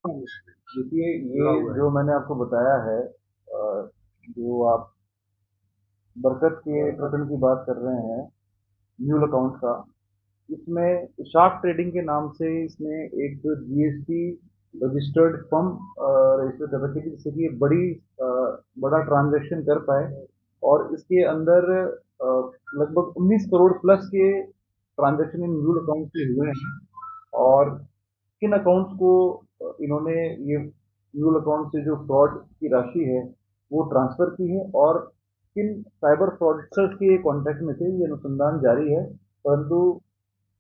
देखिए, ये जो मैंने आपको बताया है, जो आप बरकत के प्रकरण की बात कर रहे हैं, म्यूल अकाउंट का, इसमें शार्क ट्रेडिंग के नाम से इसने एक जीएसटी रजिस्टर्ड फर्म रजिस्टर कर रखी थी, जिससे कि ये बड़ा ट्रांजैक्शन कर पाए। और इसके अंदर लगभग 19 करोड़ प्लस के ट्रांजैक्शन इन म्यूल अकाउंट से हुए हैं। और किन अकाउंट्स को इन्होंने ये म्यूल अकाउंट से जो फ्रॉड की राशि है वो ट्रांसफर की है, और किन साइबर फ्रॉडस्टर्स के कॉन्टैक्ट में थे, ये अनुसंधान जारी है। परंतु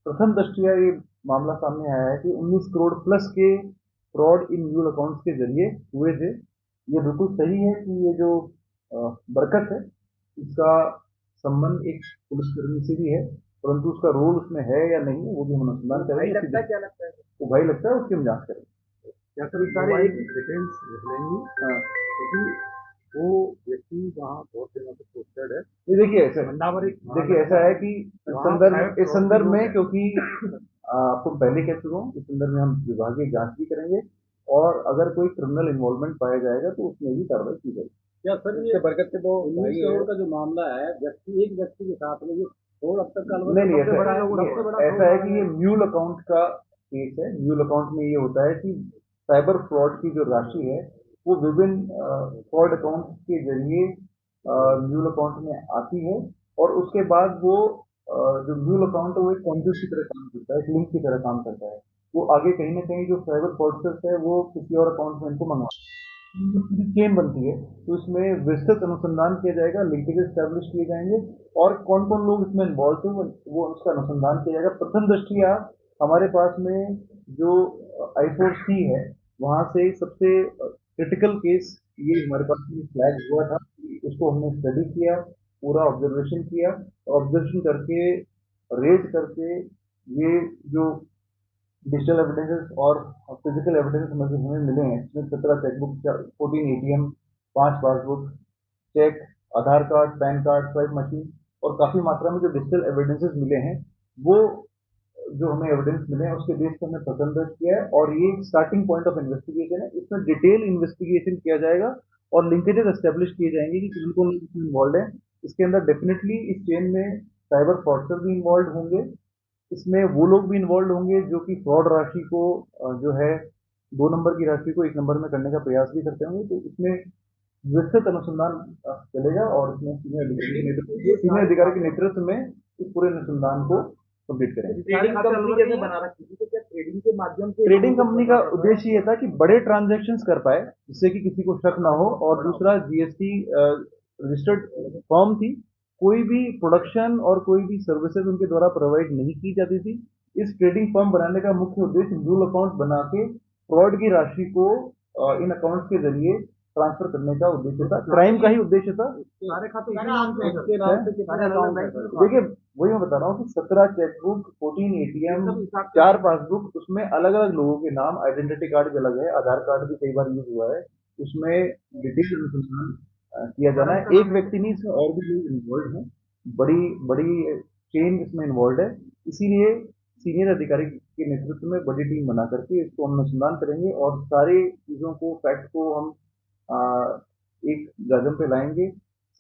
प्रथम दृष्टया ये मामला सामने आया है कि 19 करोड़ प्लस के फ्रॉड इन म्यूल अकाउंट्स के जरिए हुए थे। ये बिल्कुल सही है कि ये जो बरकत है, इसका संबंध एक पुलिसकर्मी से भी है, परंतु उसका रोल उसमें है या नहीं है वो भी हम अनुसंधान करेंगे। लगता है, क्या लगता है? वो भाई लगता है, उसकी हम जांच करेंगे। क्या सर, सारे एक डिटेल्स लिख लेंगे? हाँ, क्योंकि वो व्यक्ति वहाँ बहुत दिनों से पोस्टेड है। ये देखिए ऐसा, देखिए ऐसा है कि इस संदर्भ में, क्योंकि आपको पहले कह चुका हूँ, इस संदर्भ में हम विभागीय जांच भी करेंगे, और अगर कोई क्रिमिनल इन्वॉल्वमेंट पाया जाएगा तो उसमें भी कार्रवाई की जाएगी। क्या सर, ये बरकत के दो 19 करोड़ का जो मामला है, एक व्यक्ति के साथ में ये फ्रॉड अब तक का नहीं, ऐसा है कि ये म्यूल अकाउंट का केस है। म्यूल अकाउंट में ये होता है कि साइबर फ्रॉड की जो राशि है वो विभिन्न फ्रॉड अकाउंट के जरिए म्यूल अकाउंट में आती है, और उसके बाद वो जो म्यूल अकाउंट है वो एक कॉन्ड्यूट की तरह काम करता है, एक लिंक की तरह काम करता है। वो आगे कहीं ना कहीं जो साइबर फ्रॉडस्टर्स है वो किसी और अकाउंट में इनको मंगवा, चेन बनती है। तो इसमें विस्तृत अनुसंधान किया जाएगा, लिंकेज स्टैब्लिश किए जाएंगे, और कौन कौन लोग इसमें इन्वॉल्व थे वो उसका अनुसंधान किया जाएगा। प्रथम दृष्टिया हमारे पास में जो I4C है, वहां से सबसे क्रिटिकल केस ये हमारे पास में फ्लैग हुआ था। उसको हमने स्टडी किया, पूरा ऑब्जर्वेशन किया, ऑब्जर्वेशन करके, रेट करके, ये जो डिजिटल एविडेंसेस और फिजिकल एविडेंस हमें मिले हैं, इसमें 17 chequebook, 14 ATM, 5 passbook, cheque, Aadhaar card, PAN card, swipe machine, और काफी मात्रा में जो डिजिटल एविडेंसेस मिले हैं, वो जो हमें एविडेंस मिले हैं उसके बेस पर हमने प्रकरण दर्ज किया है। और ये स्टार्टिंग पॉइंट ऑफ इन्वेस्टिगेशन है, इसमें डिटेल इन्वेस्टिगेशन किया जाएगा और लिंकेजेस एस्टेब्लिश किए जाएंगे कि कौन कौन इसमें इन्वॉल्व है। इसके अंदर डेफिनेटली इस चेन में साइबर फ्रॉडस्टर भी इन्वॉल्व होंगे, इसमें वो लोग भी इन्वॉल्व होंगे जो कि फ्रॉड राशि को जो है 2 नंबर की राशि को 1 नंबर में करने का प्रयास भी करते होंगे। तो इसमें विस्तृत अनुसंधान चलेगा, और इसमें सीनियर अधिकारी के नेतृत्व में इस पूरे अनुसंधान को कंप्लीट करेंगे। ट्रेडिंग कंपनी कैसे बना रखी थी, तो क्या ट्रेडिंग के माध्यम से? ट्रेडिंग कंपनी का उद्देश्य ये था कि बड़े ट्रांजेक्शन कर पाए, जिससे कि किसी को शक ना हो। और दूसरा, जीएसटी रजिस्टर्ड फर्म थी, कोई भी प्रोडक्शन और कोई भी सर्विसेज उनके द्वारा प्रोवाइड नहीं की जाती थी। इस ट्रेडिंग फर्म बनाने का मुख्य उद्देश्य म्यूल अकाउंट बना के फ्रॉड की राशि को इन अकाउंट्स के जरिए ट्रांसफर करने का उद्देश्य था, क्राइम का ही उद्देश्य था। सारे खाते इसके नाम से कितने अकाउंट है? देखिए, वही मैं बता रहा हूँ कि 17 चेकबुक, 14 एटीएम, 4 पासबुक, उसमें अलग अलग लोगों के नाम, आइडेंटिटी कार्ड भी अलग है, आधार कार्ड भी कई बार यूज हुआ है। उसमें डिटेल अनुसंधान किया जाना है। एक व्यक्ति नहीं, इसमें और भी लोग इन्वॉल्व हैं, बड़ी बड़ी चेन इसमें इन्वॉल्व है। इसीलिए सीनियर अधिकारी के नेतृत्व में बड़ी टीम बना करके इसको हम अनुसंधान करेंगे, और सारी चीजों को, फैक्ट को हम आ, एक गाजम पे लाएंगे,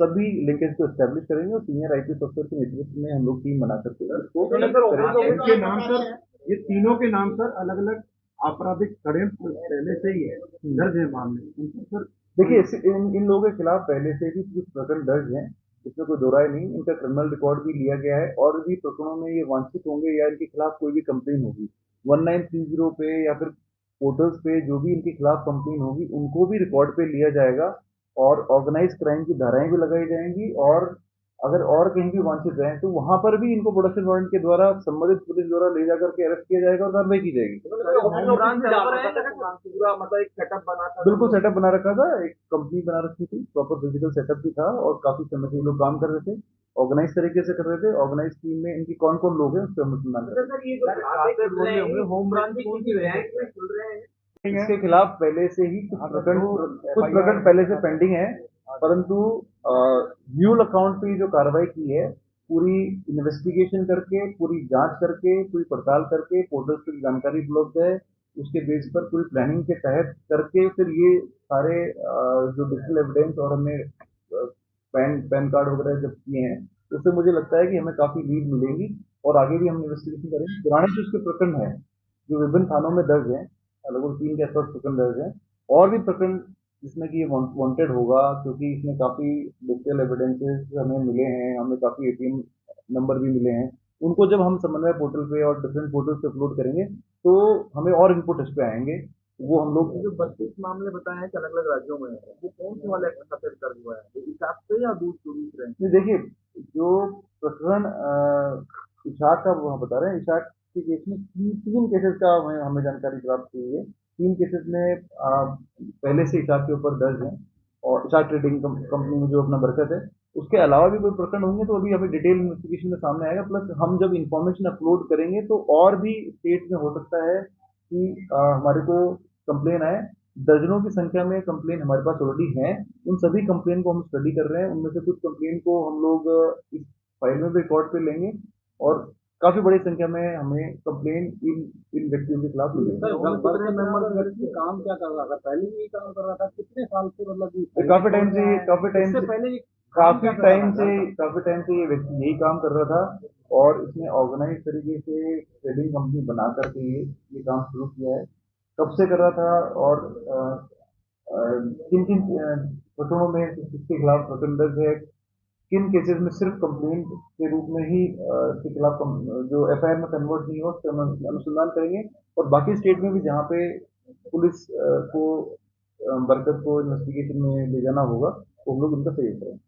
सभी लिंकेज को एस्टेब्लिश करेंगे, और सीनियर आईपीएस अफसर के नेतृत्व में हम लोग टीम बना करके इसको करेंगे। इनके नाम सर, ये तीनों के नाम सर अलग अलग आपराधिक षड्यंत्र पहले से ही है, दर्ज है मामले सर। देखिए, इन लोगों के खिलाफ पहले से भी कुछ प्रकरण दर्ज हैं, इसमें कोई दो राय नहीं। इनका क्रिमिनल रिकॉर्ड भी लिया गया है, और भी प्रकरणों में ये वांछित होंगे या इनके खिलाफ कोई भी कंप्लेन होगी 1930 पे, या फिर पोर्टल्स पे जो भी इनके खिलाफ कंप्लेन होगी उनको भी रिकॉर्ड पे लिया जाएगा, और ऑर्गेनाइज क्राइम की धाराएं भी लगाई जाएंगी। और अगर और कहीं भी वांछित रहे तो वहां पर भी इनको प्रोडक्शन वारंट के द्वारा संबंधित पुलिस द्वारा ले जाकर के अरेस्ट किया जाएगा और कार्रवाई की जाएगी। पूरा मतलब एक सेटअप बना था, बिल्कुल सेटअप बना रखा था, एक कंपनी बना रखी थी, प्रॉपर फिजिकल सेटअप भी था, और काफी समय से ये लोग काम कर रहे थे, ऑर्गेनाइज तरीके से कर रहे थे। ऑर्गेनाइज टीम में इनकी कौन कौन लोग हैं उस पर हम अनुसंधान कर रहे हैं। होम ब्रांच कौन सी बैंक में खुल रहे हैं? इसके खिलाफ पहले से ही कुछ प्रकरण पहले से पेंडिंग है, परंतु म्यूल अकाउंट पे जो कार्रवाई की है, पूरी इन्वेस्टिगेशन करके, पूरी जांच करके, पूरी पड़ताल करके, पोर्टल की जानकारी उपलब्ध है, उसके बेस पर पूरी प्लानिंग के तहत करके फिर ये सारे जो डिजिटल एविडेंस और हमने पैन कार्ड वगैरह जब किए हैं, उससे मुझे लगता है कि हमें काफ़ी लीड मिलेगी और आगे भी हम इन्वेस्टिगेशन करेंगे। पुराने जो उसके प्रकरण हैं, जो विभिन्न थानों में दर्ज हैं, लगभग 3 के आसपास प्रकरण दर्ज हैं, और भी प्रकरण जिसमें कि ये वांटेड होगा, क्योंकि इसमें काफ़ी डिजिटल एविडेंसेस हमें मिले हैं, हमें काफ़ी एटीएम नंबर भी मिले हैं। उनको जब हम समन्वय पोर्टल पे और डिफरेंट पोर्टल पे अपलोड करेंगे, तो हमें और इनपुट इस पे आएंगे, वो हम लोग जो 32 मामले बताए हैं कि अलग अलग राज्यों में है, वो कौन से वाले एक्ट खातिर दर्ज हुआ है, ये इसाक से या दूसरे? नहीं, देखिए, जो प्रकरण इशाक का वो हम बता रहे हैं, इशाक के केस में तीन केसेस का हमें जानकारी प्राप्त हुई है। 3 केसेस में पहले से इशाक के ऊपर दर्ज है, और इशाक ट्रेडिंग कंपनी में जो अपना बरकत है, उसके अलावा भी कोई प्रकरण होंगे तो अभी हमें डिटेल इन्वेस्टिगेशन में सामने आएगा। प्लस हम जब इंफॉर्मेशन अपलोड करेंगे तो और भी स्टेट में हो सकता है कि हमारे को कंप्लेन आए। दर्जनों की संख्या में कंप्लेन हमारे पास ऑलरेडी हैं। उन सभी कंप्लेन को हम स्टडी कर रहे हैं। उनमें से कुछ कंप्लेन को हम लोग इस फाइल में भी रिकॉर्ड पे लेंगे, और काफी बड़ी संख्या में हमें कंप्लेन इन इन व्यक्तियों के खिलाफ मिलेगी। काम क्या कर रहा था, पहले भी काम कर रहा था, कितने साल से, मतलब काफी टाइम से पहले काफी टाइम से ये व्यक्ति यही काम कर रहा था, और इसने ऑर्गेनाइज तरीके से ट्रेडिंग कंपनी बना करके ये काम शुरू किया है। कब से कर रहा था, और किन किन प्रकरणों में किसके खिलाफ प्रकरण दर्ज है, किन केसेस में सिर्फ कंप्लेंट के रूप में ही इसके खिलाफ जो एफआईआर में कन्वर्ट नहीं हो, उस पर हम अनुसंधान करेंगे। और बाकी स्टेट में भी जहाँ पे पुलिस को बरकत को इन्वेस्टिगेशन में ले जाना होगा, तो हम लोग उनका सहयोग करेंगे।